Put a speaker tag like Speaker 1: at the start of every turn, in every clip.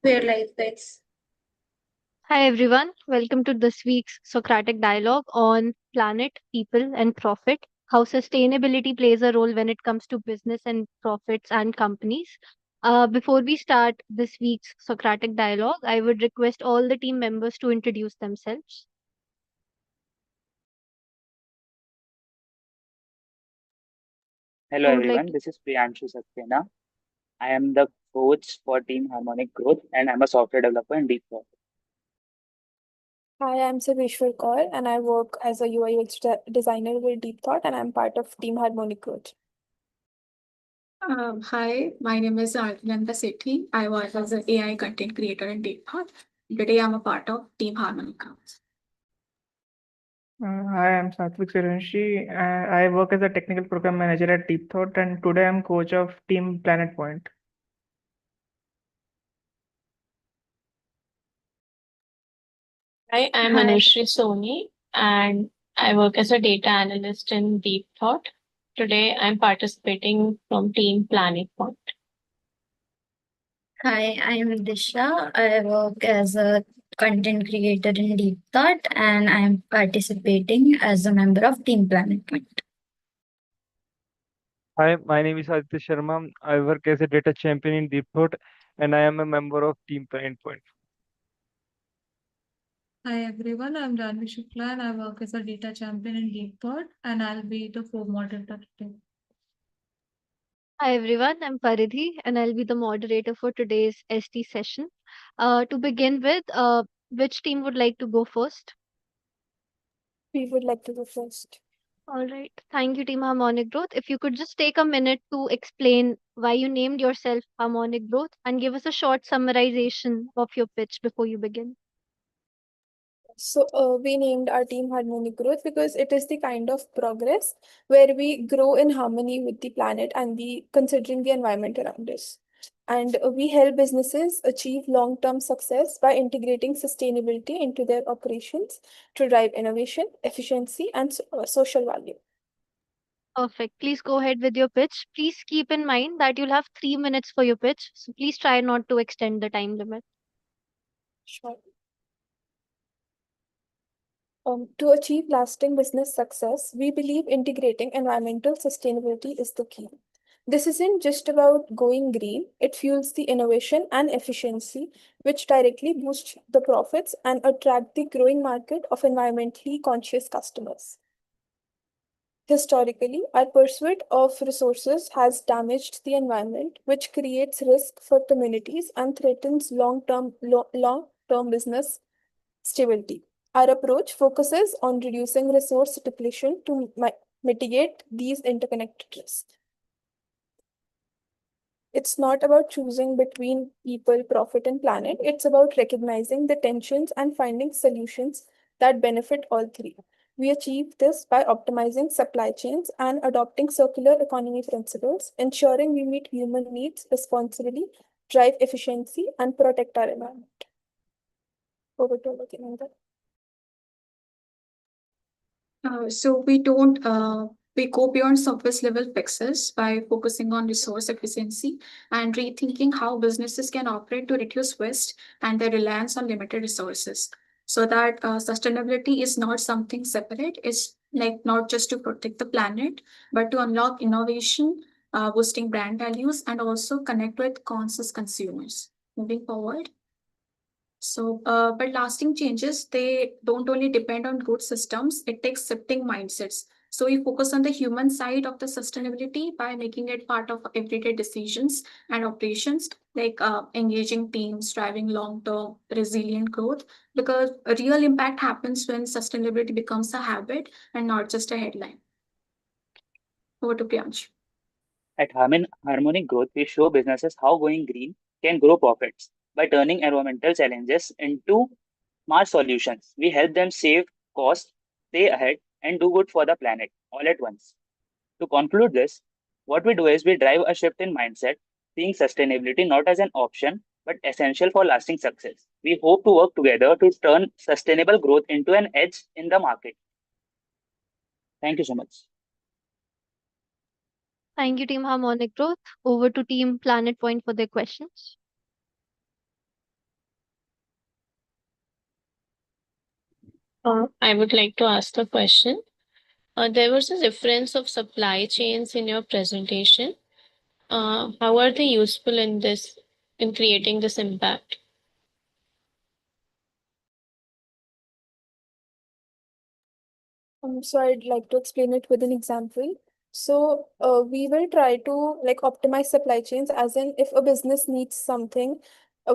Speaker 1: where life bets.
Speaker 2: Hi everyone, welcome to this week's Socratic dialogue on planet, people, and profit. How sustainability plays a role when it comes to business and profits and companies. Before we start this week's Socratic dialogue, I would request all the team members to introduce themselves.
Speaker 3: Hello
Speaker 2: Who would like
Speaker 3: everyone,
Speaker 2: to?
Speaker 3: this is Priyanshu Saxena. I am the coach for Team Harmonic Growth and I'm a software developer in Deep Work.
Speaker 4: Hi, I'm Sarveshwar Kaur and I work as a UI UX designer with Deep Thought and I'm part of Team Harmonic Growth.
Speaker 1: Hi, my name is Arnanda Sethi. I work as an AI content creator in DeepThought. Today, I'm a part of Team Harmonic Accounts.
Speaker 5: Hi, I'm Satvik Siranshi. I work as a technical program manager at Deep Thought, and today I'm coach of Team Planet Point.
Speaker 6: Hi, I'm Manushree Soni, and I work as a data analyst in Deep Thought. Today, I'm participating from Team Planet Point.
Speaker 7: Hi, I'm Disha. I work as a content creator in Deep Thought and I'm participating as a member of Team Planet Point.
Speaker 8: Hi, my name is Aditya Sharma. I work as a data champion in DeepThought and I am a member of Team Endpoint.
Speaker 9: Hi everyone, I'm Janvi Shukla and I work as a data champion in DeepThought and I'll be the co-moderator today.
Speaker 2: Hi everyone, I'm Paridhi and I'll be the moderator for today's ST session. To begin with, which team would like to go first?
Speaker 4: We would like to go first.
Speaker 2: All right. Thank you, Team Harmonic Growth. If you could just take a minute to explain why you named yourself Harmonic Growth and give us a short summarization of your pitch before you begin.
Speaker 4: So we named our team Harmonic Growth because it is the kind of progress where we grow in harmony with the planet and the considering the environment around us. And we help businesses achieve long-term success by integrating sustainability into their operations to drive innovation, efficiency, and social value.
Speaker 2: Perfect. Please go ahead with your pitch. Please keep in mind that you'll have 3 minutes for your pitch. So please try not to extend the time limit.
Speaker 4: Sure. To achieve lasting business success, we believe integrating environmental sustainability is the key. This isn't just about going green, it fuels the innovation and efficiency, which directly boost the profits and attract the growing market of environmentally conscious customers. Historically, our pursuit of resources has damaged the environment, which creates risk for communities and threatens long-term business stability. Our approach focuses on reducing resource depletion to mitigate these interconnected risks. It's not about choosing between people, profit, and planet. It's about recognizing the tensions and finding solutions that benefit all three. We achieve this by optimizing supply chains and adopting circular economy principles, ensuring we meet human needs responsibly, drive efficiency, and protect our environment. Over to Lakinanda.
Speaker 1: We go beyond surface level fixes by focusing on resource efficiency and rethinking how businesses can operate to reduce waste and their reliance on limited resources. So that sustainability is not something separate. It's like not just to protect the planet, but to unlock innovation, boosting brand values, and also connect with conscious consumers. Moving forward. But lasting changes, they don't only depend on good systems, it takes shifting mindsets. So we focus on the human side of the sustainability by making it part of everyday decisions and operations, like engaging teams, driving long-term resilient growth, because a real impact happens when sustainability becomes a habit and not just a headline. Over to Priyansh.
Speaker 3: At Harmonic Growth, we show businesses how going green can grow profits by turning environmental challenges into smart solutions. We help them save costs, stay ahead, and do good for the planet all at once. To conclude this, what we do is we drive a shift in mindset, seeing sustainability not as an option but essential for lasting success. We hope to work together to turn sustainable growth into an edge in the market. Thank you so much.
Speaker 2: Thank you, Team Harmonic Growth. Over to Team Planet Point for their questions.
Speaker 6: I would like to ask a question. There was a reference of supply chains in your presentation. How are they useful in this, in creating this impact?
Speaker 4: So I'd like to explain it with an example. So we will try to like optimize supply chains, as in if a business needs something,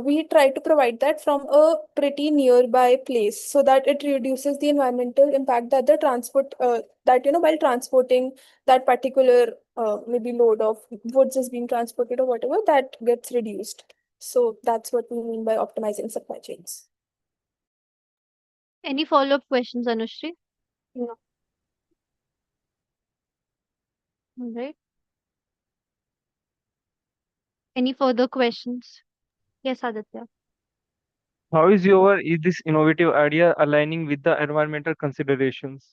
Speaker 4: we try to provide that from a pretty nearby place so that it reduces the environmental impact that the transport that while transporting that particular maybe load of goods is being transported or whatever, that gets reduced. So that's what we mean by optimizing supply chains.
Speaker 2: Any follow-up questions, Anushri?
Speaker 4: No.
Speaker 2: All right. Any further questions? Yes, Aditya.
Speaker 8: Is this innovative idea aligning with the environmental considerations?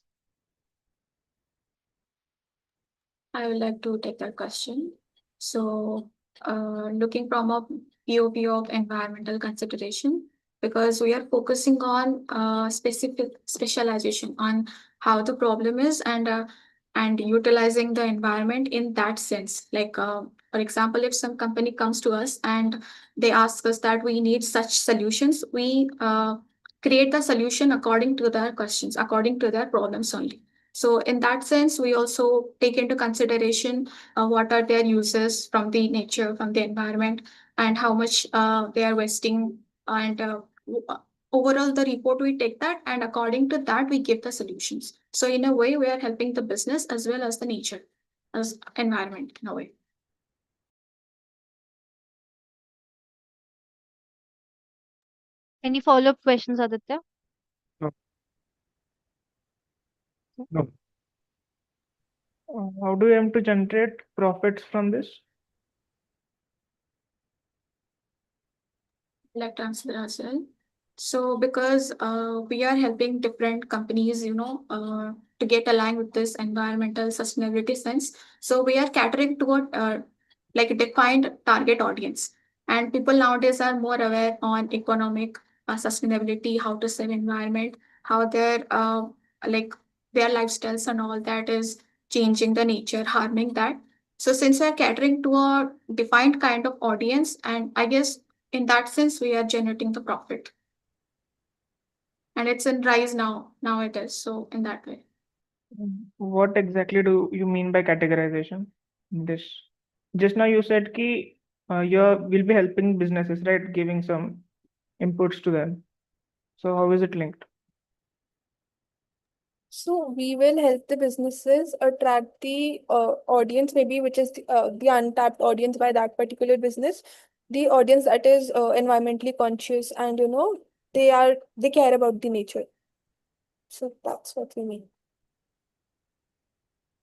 Speaker 1: I would like to take that question. So, looking from a POV of environmental consideration, because we are focusing on specific specialization on how the problem is and utilizing the environment in that sense. Like, for example, if some company comes to us and they ask us that we need such solutions, we create the solution according to their questions, according to their problems only. So in that sense, we also take into consideration what are their uses from the nature, from the environment, and how much they are wasting. And overall, the report we take that, and according to that, we give the solutions. So in a way, we are helping the business as well as the nature, as environment in a way.
Speaker 2: Any follow-up questions, Aditya?
Speaker 8: No, no.
Speaker 5: How do you aim to generate profits from this?
Speaker 1: Like to answer as well. So because we are helping different companies, to get aligned with this environmental sustainability sense. So we are catering to like a defined target audience. And people nowadays are more aware on economic sustainability, how to save environment, how like their lifestyles and all that is changing the nature, harming that. So since we are catering to a defined kind of audience, and I guess in that sense, we are generating the profit. And it's in rise now it is. So in that way.
Speaker 5: What exactly do you mean by categorization in this? Just now you said ki you will be helping businesses, right? Giving some inputs to them. So how is it linked?
Speaker 4: So we will help the businesses attract the audience, maybe which is the untapped audience by that particular business, the audience that is environmentally conscious, and they care about the nature. So that's what we mean.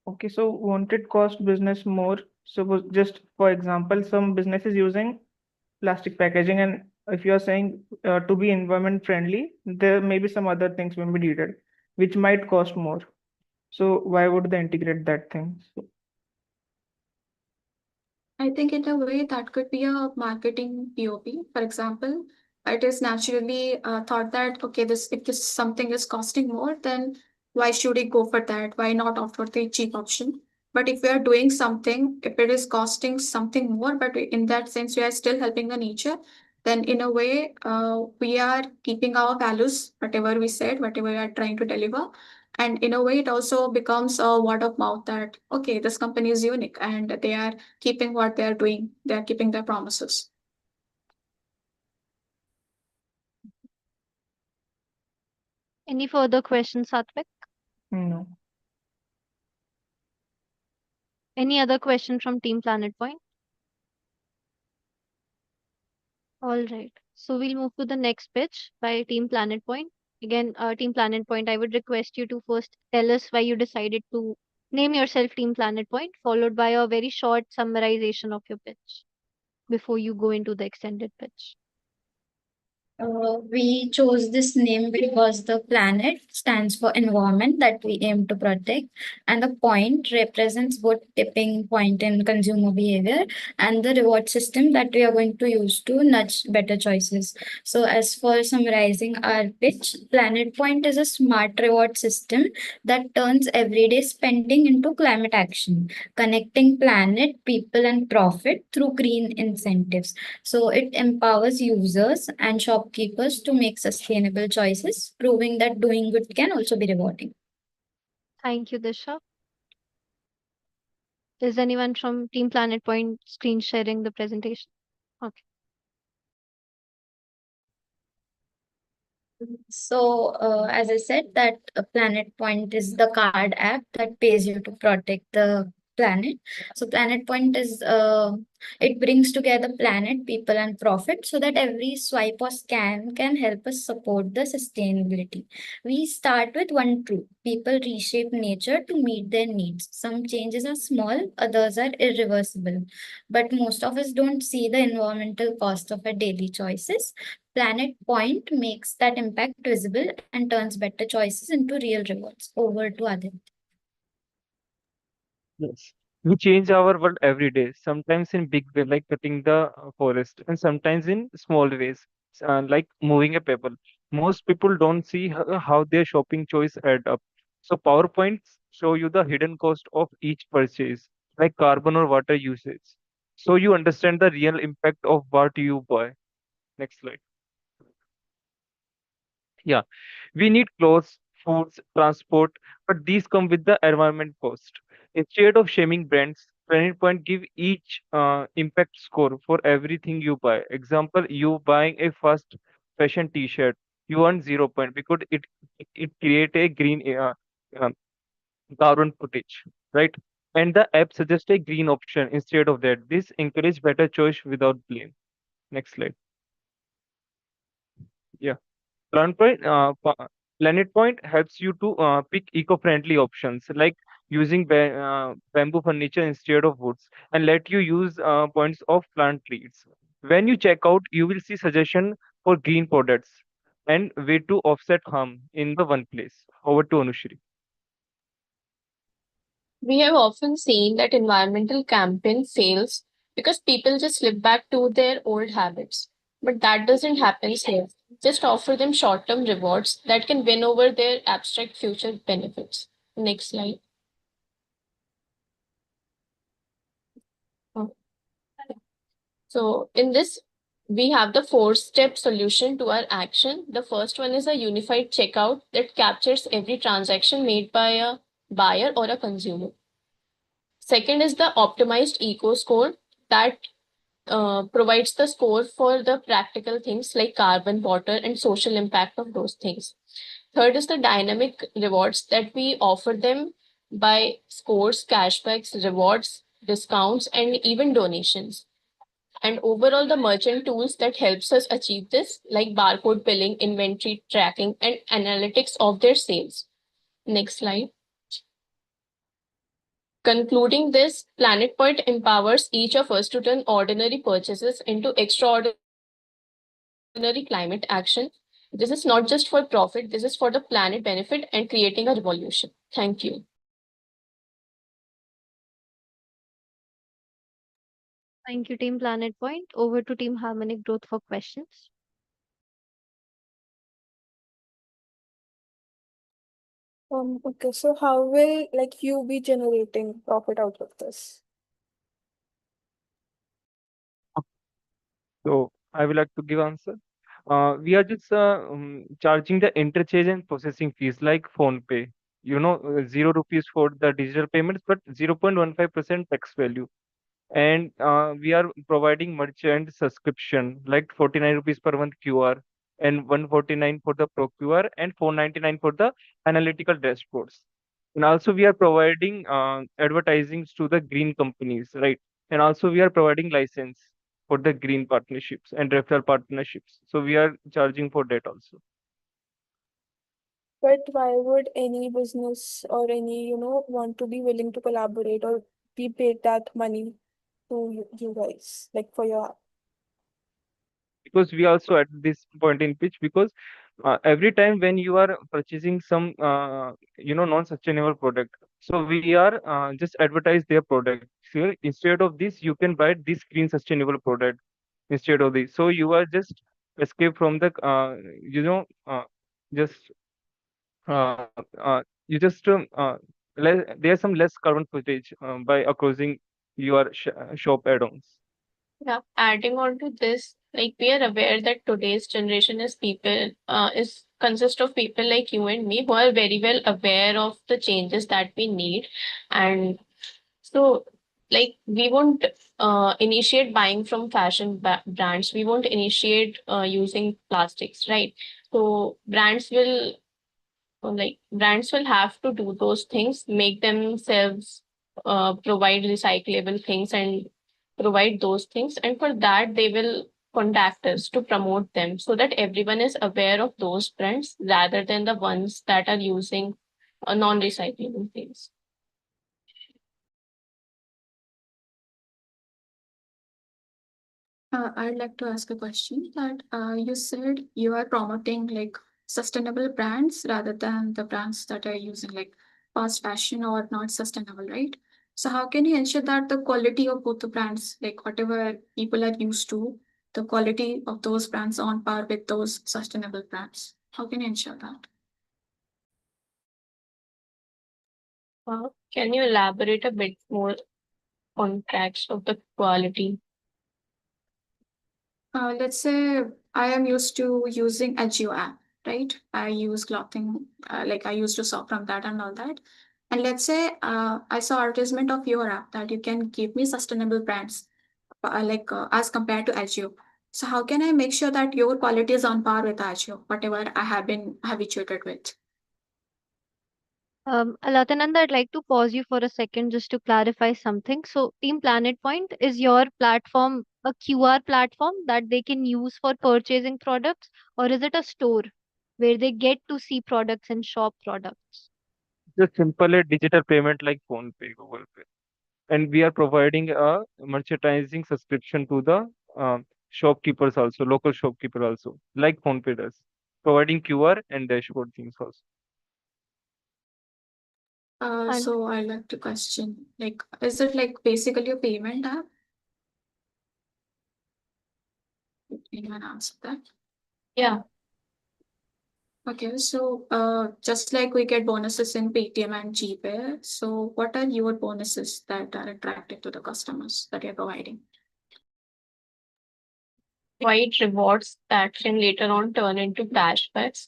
Speaker 5: Okay, so won't it cost business more? So just for example, some businesses using plastic packaging, and if you are saying to be environment friendly, there may be some other things may be needed, which might cost more. So why would they integrate that thing?
Speaker 1: I think in a way that could be a marketing POP. For example, it is naturally thought that okay, this if this something is costing more, then why should we go for that? Why not offer the cheap option? But if we are doing something, if it is costing something more, but in that sense we are still helping the nature, then in a way we are keeping our values, whatever we said, whatever we are trying to deliver, and in a way it also becomes a word of mouth that okay, this company is unique and they are keeping what they are doing, they are keeping their promises.
Speaker 2: Any further questions, Satvik?
Speaker 5: No.
Speaker 2: Any other question from Team Planet Point? All right. So we'll move to the next pitch by Team Planet Point. Again, Team Planet Point, I would request you to first tell us why you decided to name yourself Team Planet Point, followed by a very short summarization of your pitch before you go into the extended pitch.
Speaker 7: We chose this name because the planet stands for environment that we aim to protect, and the point represents both tipping point in consumer behavior and the reward system that we are going to use to nudge better choices. So, as for summarizing our pitch, Planet Point is a smart reward system that turns everyday spending into climate action, connecting planet, people, and profit through green incentives. So it empowers users and shopkeepers to make sustainable choices, proving that doing good can also be rewarding.
Speaker 2: Thank you, Disha. Is anyone from Team Planet Point screen sharing the presentation? Okay.
Speaker 7: So, as I said, that Planet Point is the card app that pays you to protect the planet. So, Planet Point is it brings together planet, people, and profit so that every swipe or scan can help us support the sustainability. We start with one truth: people reshape nature to meet their needs. Some changes are small, others are irreversible, but most of us don't see the environmental cost of our daily choices. Planet Point makes that impact visible and turns better choices into real rewards. Over to Adit.
Speaker 8: Yes. We change our world every day, sometimes in big way, like cutting the forest, and sometimes in small ways, like moving a pebble. Most people don't see how their shopping choice add up. So PowerPoints show you the hidden cost of each purchase, like carbon or water usage. So you understand the real impact of what you buy. Next slide. Yeah. We need clothes, foods, transport, but these come with the environment cost. Instead of shaming brands, Planet Point give each impact score for everything you buy. Example, you buying a fast fashion T-shirt, you earn 0 point because it create a green uh, carbon footage, right? And the app suggests a green option instead of that. This encourage better choice without blame. Next slide. Yeah. Planet Point, Planet Point helps you to pick eco-friendly options like using bamboo furniture instead of woods and let you use points of plant trees. When you check out, you will see suggestion for green products and way to offset harm in the one place. Over to Anushri.
Speaker 6: We have often seen that environmental campaign fails because people just slip back to their old habits. But that doesn't happen here. Just offer them short-term rewards that can win over their abstract future benefits. Next slide. Oh. So in this, we have the four-step solution to our action. The first one is a unified checkout that captures every transaction made by a buyer or a consumer. Second is the optimized eco score that provides the score for the practical things like carbon, water, and social impact of those things. Third is the dynamic rewards that we offer them by scores, cashbacks, rewards, discounts, and even donations. And overall, the merchant tools that helps us achieve this, like barcode billing, inventory tracking, and analytics of their sales. Next slide. Concluding this, Planet Point empowers each of us to turn ordinary purchases into extraordinary climate action. This is not just for profit, this is for the planet benefit and creating a revolution. Thank you.
Speaker 2: Thank you, Team Planet Point. Over to Team Harmonic Growth for questions.
Speaker 4: Okay, so how will like you be generating profit out of this?
Speaker 8: So I would like to give answer. We are just charging the interchange and processing fees like phone pay. You know, 0 rupees for the digital payments, but 0.15% tax value. And we are providing merchant subscription like 49 rupees per month QR and 149 for the Pro QR and 499 for the analytical dashboards. And also we are providing advertisings to the green companies, right? And also we are providing license for the green partnerships and referral partnerships. So we are charging for that also.
Speaker 4: But why would any business or any, want to be willing to collaborate or be paid that money to you guys, like for your app?
Speaker 8: because we also at this point in pitch, because every time when you are purchasing some non-sustainable product, so we are just advertise their product here. Instead of this, you can buy this green sustainable product instead of this, so you are just escape from the just you just there's some less carbon footage by acrossing your shop add-ons.
Speaker 6: Yeah, adding on to this, like we are aware that today's generation is consist of people like you and me who are very well aware of the changes that we need, and so like we won't initiate buying from brands. We won't initiate using plastics, right? So brands will have to do those things, make themselves provide recyclable things and provide those things. And for that, they will contact us to promote them so that everyone is aware of those brands rather than the ones that are using non-recyclable things.
Speaker 1: I'd like to ask a question that you said you are promoting like sustainable brands rather than the brands that are using like fast fashion or not sustainable, right? So how can you ensure that the quality of both the brands, like whatever people are used to, the quality of those brands on par with those sustainable brands? How can you ensure that?
Speaker 6: Can you elaborate a bit more on tracks of the quality?
Speaker 1: Let's say I am used to using Agio app, right? I use clothing, like I used to shop from that and all that. And let's say I saw advertisement of your app that you can give me sustainable brands, as compared to Agio. So how can I make sure that your quality is on par with Agio, whatever I have been habituated with?
Speaker 2: Alatananda, I'd like to pause you for a second just to clarify something. So, Team Planet Point, is your platform a QR platform that they can use for purchasing products, or is it a store where they get to see products and shop products?
Speaker 8: Just simple a digital payment like Phone Pay, Google Pay, and we are providing a merchandising subscription to the shopkeepers also, local shopkeeper also, like Phone Pay does, providing QR and dashboard things also.
Speaker 2: And
Speaker 1: So I like to question, like, is it like basically a payment app? Anyone answer that?
Speaker 6: Yeah.
Speaker 1: Okay, so just like we get bonuses in Paytm and GPay, so what are your bonuses that are attractive to the customers that you're providing?
Speaker 6: Provide rewards that can later on turn into cashbacks.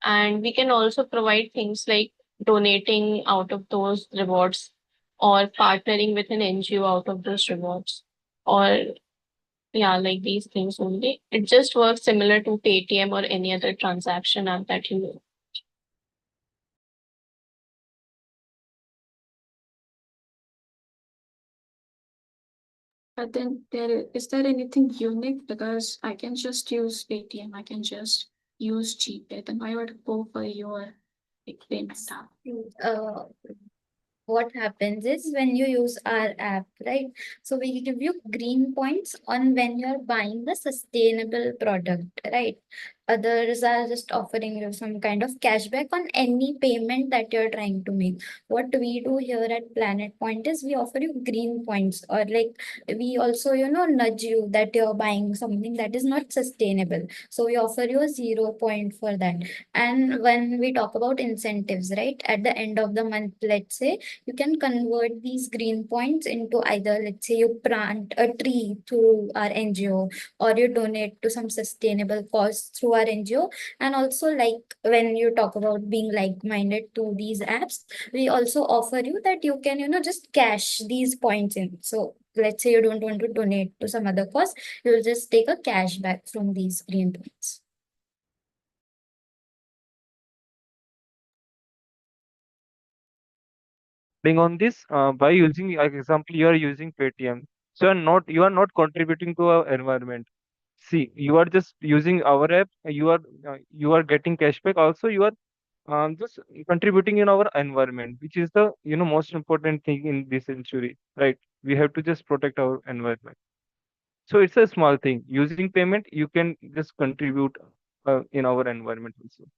Speaker 6: And we can also provide things like donating out of those rewards or partnering with an NGO out of those rewards. Or, yeah, like these things only. It just works similar to Paytm or any other transaction app that you know.
Speaker 1: But then there anything unique because I can just use Paytm, I can just use GPay, then why would I go for your like, payment app?
Speaker 7: Uh, what happens is when you use our app, right? So we give you green points on when you're buying the sustainable product, right? Others are just offering you some kind of cashback on any payment that you're trying to make. What we do here at Planet Point is we offer you green points, or like we also, nudge you that you're buying something that is not sustainable. So we offer you a 0 point for that. And when we talk about incentives, right, at the end of the month, let's say you can convert these green points into either, let's say, you plant a tree through our NGO, or you donate to some sustainable cause through our NGO. And also, like when you talk about being like-minded to these apps, we also offer you that you can, just cash these points in. So let's say you don't want to donate to some other cause, you'll just take a cash back from these green points.
Speaker 8: On this, by using, like example, you are using Paytm, so you are not contributing to our environment. See, you are just using our app. You are getting cashback. Also, you are just contributing in our environment, which is the most important thing in this century, right? We have to just protect our environment. So it's a small thing. Using payment, you can just contribute in our environment also.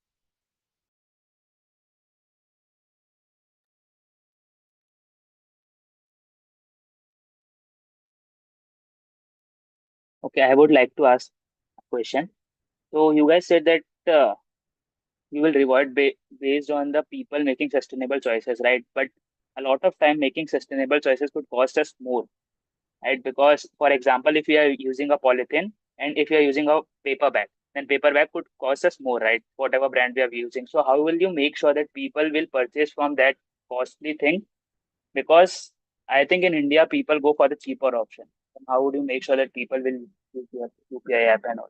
Speaker 3: Okay, I would like to ask a question. So you guys said that you will reward based on the people making sustainable choices, right? But a lot of time making sustainable choices could cost us more, right? Because, for example, if we are using a polythene and if you are using a paper bag, then paper bag could cost us more, right? Whatever brand we are using. So how will you make sure that people will purchase from that costly thing? Because I think in India people go for the cheaper option. And how would you make sure that people will use your UPI app and all?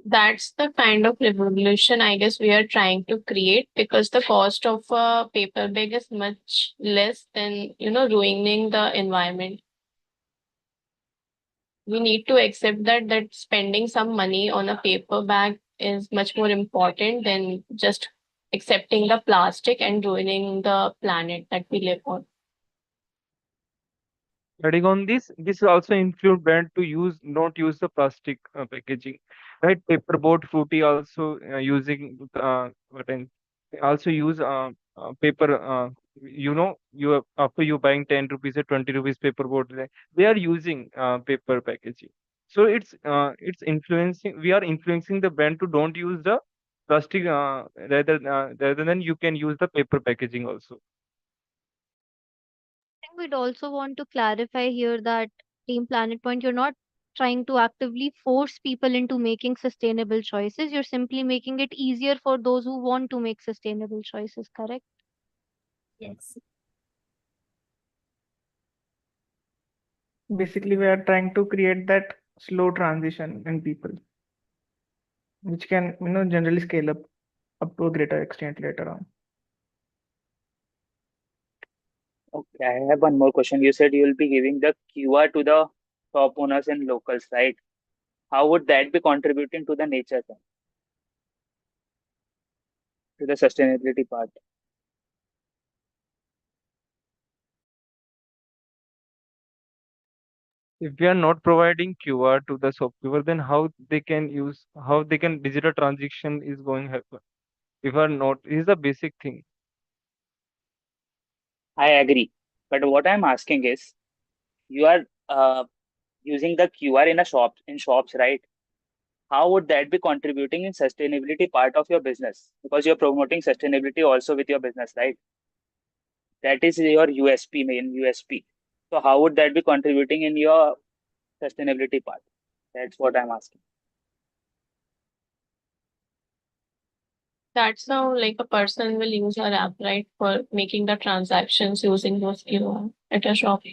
Speaker 6: That's the kind of revolution I guess we are trying to create because the cost of a paper bag is much less than, ruining the environment. We need to accept that spending some money on a paper bag is much more important than just accepting the plastic and ruining the planet that we live on.
Speaker 8: Adding on this also include brand to use not use the plastic packaging, right? Paperboard fruity also using what I also use paper. After you buying 10 rupees or 20 rupees paperboard, they are using paper packaging. So it's influencing. We are influencing the brand to don't use the plastic rather than you can use the paper packaging also.
Speaker 2: I think we'd also want to clarify here that Team Planet Point, you're not trying to actively force people into making sustainable choices. You're simply making it easier for those who want to make sustainable choices, correct?
Speaker 7: Yes.
Speaker 5: Basically, we are trying to create that slow transition in people, which can, generally scale up to a greater extent later on.
Speaker 3: Okay, I have one more question. You said you will be giving the QR to the shop owners and locals, right? How would that be contributing to the nature then, to the sustainability part?
Speaker 8: If we are not providing QR to the shopkeeper, then how they can digital transaction is going happen. If are not is the basic thing.
Speaker 3: I agree. But what I'm asking is, you are using the QR in a shop in shops, right? How would that be contributing in sustainability part of your business? Because you're promoting sustainability also with your business, right? That is your USP, main USP. So how would that be contributing in your sustainability part? That's what I'm asking.
Speaker 6: That's how like a person will use our app, right, for making the transactions using those QR at a shop.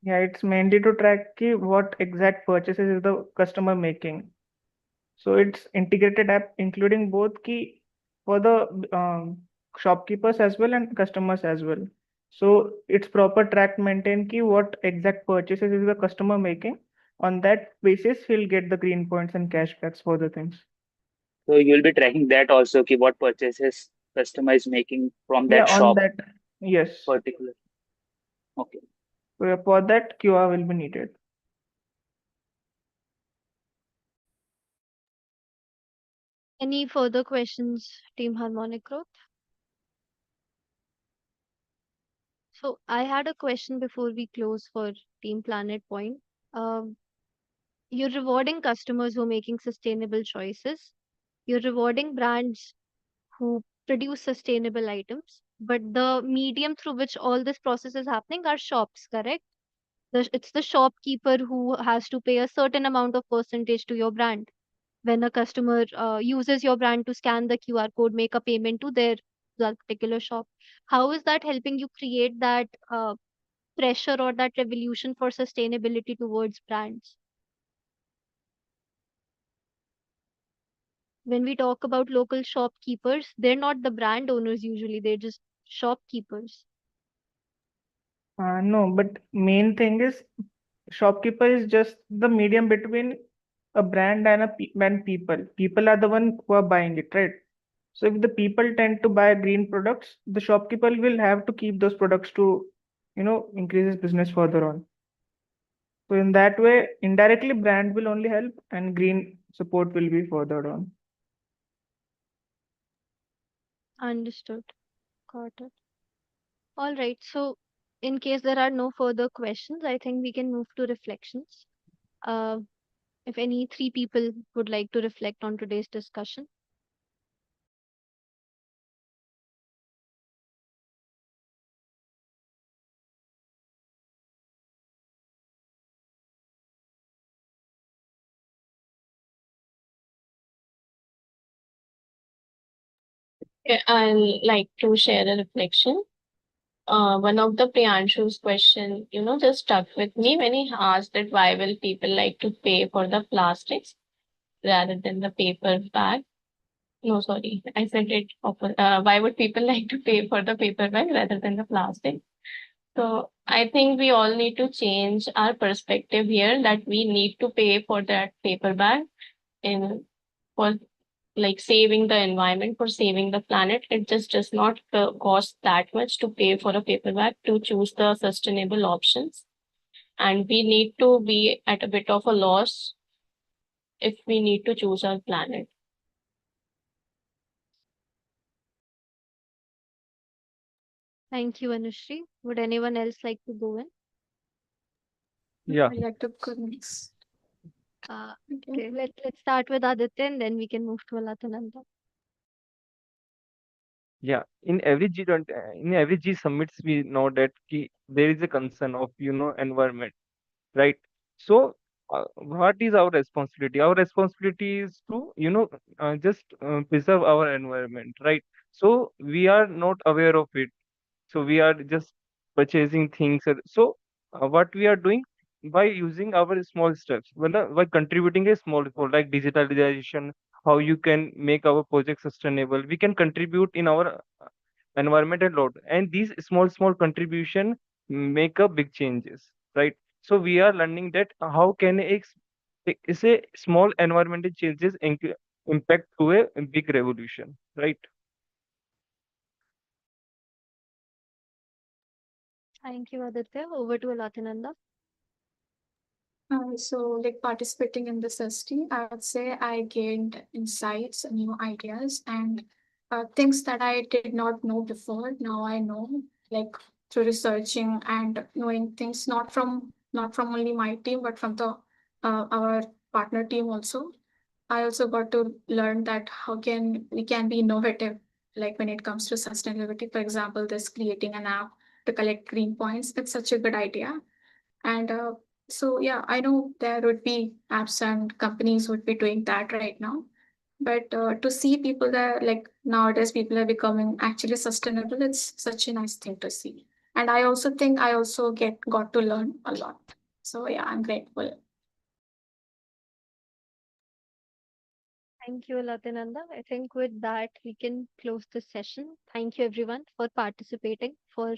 Speaker 5: Yeah, it's mainly to track what exact purchases is the customer making. So it's integrated app including both key for the shopkeepers as well and customers as well. So it's proper track maintain key what exact purchases is the customer making. On that basis, he'll get the green points and cashbacks for the things.
Speaker 3: So you'll be tracking that also, ki what purchases customer is making from
Speaker 5: Yeah,
Speaker 3: that
Speaker 5: on
Speaker 3: shop
Speaker 5: that, yes.
Speaker 3: particular. Okay.
Speaker 5: So yeah, for that, QR will be needed.
Speaker 2: Any further questions, Team Harmonic Growth? So I had a question before we close for Team Planet Point. Um, you're rewarding customers who are making sustainable choices. You're rewarding brands who produce sustainable items. But the medium through which all this process is happening are shops, correct? It's the shopkeeper who has to pay a certain amount of percentage to your brand. When a customer uses your brand to scan the QR code, make a payment to that particular shop, how is that helping you create that pressure or that revolution for sustainability towards brands? When we talk about local shopkeepers, they're not the brand owners usually, they're just shopkeepers.
Speaker 5: No, but main thing is shopkeeper is just the medium between a brand and and people. People are the one who are buying it, right? So if the people tend to buy green products, the shopkeeper will have to keep those products to, increase his business further on. So in that way, indirectly brand will only help and green support will be furthered on.
Speaker 2: Understood. Got it. All right. So, in case there are no further questions, I think we can move to reflections. Uh, if any three people would like to reflect on today's discussion.
Speaker 6: Okay, I'll like to share a reflection. One of the Priyanshu's question, just stuck with me when he asked that why will people like to pay for the plastics rather than the paper bag? No, sorry, I said it. Why would people like to pay for the paper bag rather than the plastic? So I think we all need to change our perspective here that we need to pay for that paper bag in for like saving the environment, for saving the planet. It just does not cost that much to pay for a paper bag to choose the sustainable options. And we need to be at a bit of a loss if we need to choose our planet.
Speaker 2: Thank you, Anushri. Would anyone else like to go in?
Speaker 8: Yeah.
Speaker 1: I'd like to go next. Okay.
Speaker 2: Okay, let's start with Aditya and then we can move to Alatananda.
Speaker 8: Yeah, in every G summits, we know that there is a concern of environment, right? So, what is our responsibility? Our responsibility is to just preserve our environment, right? So we are not aware of it, so we are just purchasing things. So what we are doing by using our small steps, by contributing a small role like digitalization, how you can make our project sustainable, we can contribute in our environmental load, and these small contribution make a big changes, right? So we are learning that how can is a small environmental changes impact to a big revolution, right?
Speaker 2: Thank you, Aditya. Over to Alatananda.
Speaker 1: So, like participating in this ST, I would say I gained insights, new ideas, and things that I did not know before. Now I know, like through researching and knowing things not from only my team, but from the our partner team also. I also got to learn that how can we can be innovative, like when it comes to sustainability. For example, this creating an app to collect green points. It's such a good idea. And so, yeah, I know there would be apps and companies would be doing that right now. But to see people that like nowadays people are becoming actually sustainable, it's such a nice thing to see. And I also think I also get got to learn a lot. So yeah, I'm grateful.
Speaker 2: Thank you, Alatananda. I think with that, we can close this session. Thank you, everyone, for participating, for